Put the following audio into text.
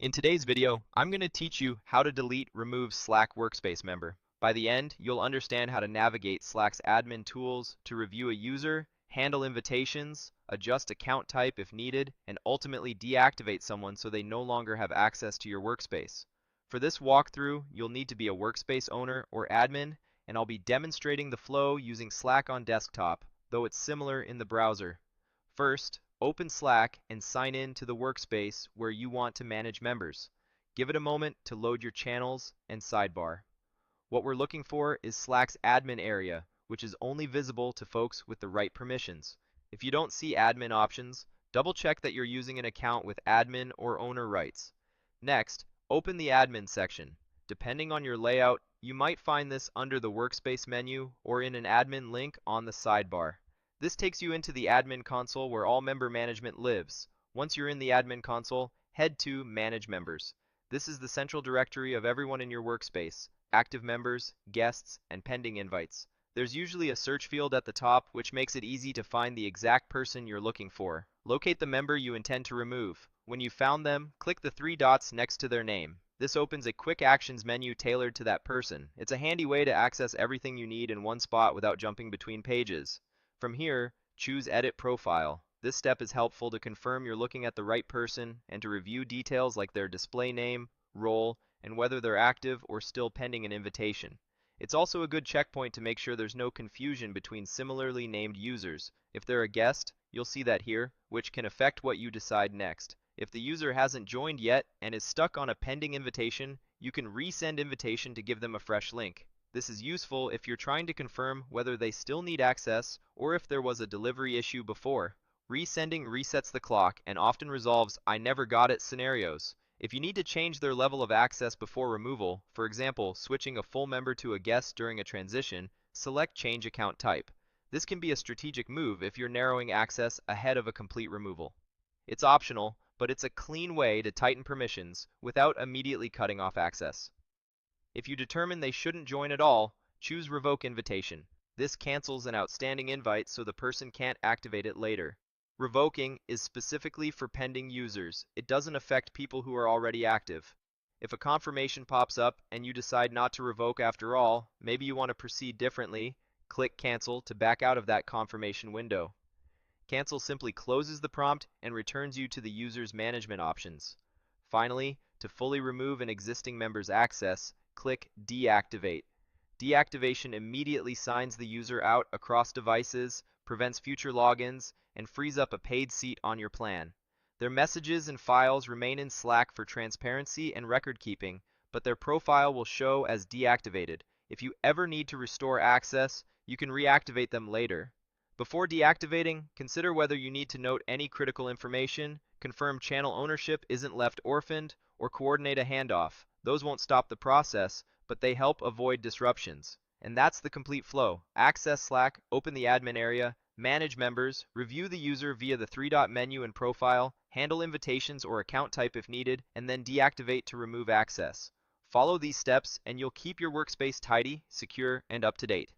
In today's video, I'm going to teach you how to remove Slack Workspace member. By the end, you'll understand how to navigate Slack's admin tools to review a user, handle invitations, adjust account type if needed, and ultimately deactivate someone so they no longer have access to your workspace. For this walkthrough, you'll need to be a workspace owner or admin, and I'll be demonstrating the flow using Slack on desktop, though it's similar in the browser. First, open Slack and sign in to the workspace where you want to manage members. Give it a moment to load your channels and sidebar. What we're looking for is Slack's admin area, which is only visible to folks with the right permissions. If you don't see admin options, double check that you're using an account with admin or owner rights. Next, open the admin section. Depending on your layout, you might find this under the workspace menu or in an admin link on the sidebar. This takes you into the admin console where all member management lives. Once you're in the admin console, head to Manage Members. This is the central directory of everyone in your workspace, active members, guests, and pending invites. There's usually a search field at the top, which makes it easy to find the exact person you're looking for. Locate the member you intend to remove. When you've found them, click the three dots next to their name. This opens a quick actions menu tailored to that person. It's a handy way to access everything you need in one spot without jumping between pages. From here, choose Edit Profile. This step is helpful to confirm you're looking at the right person and to review details like their display name, role, and whether they're active or still pending an invitation. It's also a good checkpoint to make sure there's no confusion between similarly named users. If they're a guest, you'll see that here, which can affect what you decide next. If the user hasn't joined yet and is stuck on a pending invitation, you can resend invitation to give them a fresh link. This is useful if you're trying to confirm whether they still need access or if there was a delivery issue before. Resending resets the clock and often resolves "I never got it" scenarios. If you need to change their level of access before removal, for example, switching a full member to a guest during a transition, select Change Account Type. This can be a strategic move if you're narrowing access ahead of a complete removal. It's optional, but it's a clean way to tighten permissions without immediately cutting off access. If you determine they shouldn't join at all, choose Revoke Invitation. This cancels an outstanding invite so the person can't activate it later. Revoking is specifically for pending users. It doesn't affect people who are already active. If a confirmation pops up and you decide not to revoke after all, maybe you want to proceed differently, click Cancel to back out of that confirmation window. Cancel simply closes the prompt and returns you to the user's management options. Finally, to fully remove an existing member's access, click Deactivate. Deactivation immediately signs the user out across devices, prevents future logins, and frees up a paid seat on your plan. Their messages and files remain in Slack for transparency and record keeping, but their profile will show as deactivated. If you ever need to restore access, you can reactivate them later. Before deactivating, consider whether you need to note any critical information, confirm channel ownership isn't left orphaned, or coordinate a handoff. Those won't stop the process, but they help avoid disruptions. And that's the complete flow. Access Slack, open the admin area, manage members, review the user via the three-dot menu and profile, handle invitations or account type if needed, and then deactivate to remove access. Follow these steps and you'll keep your workspace tidy, secure, and up to date.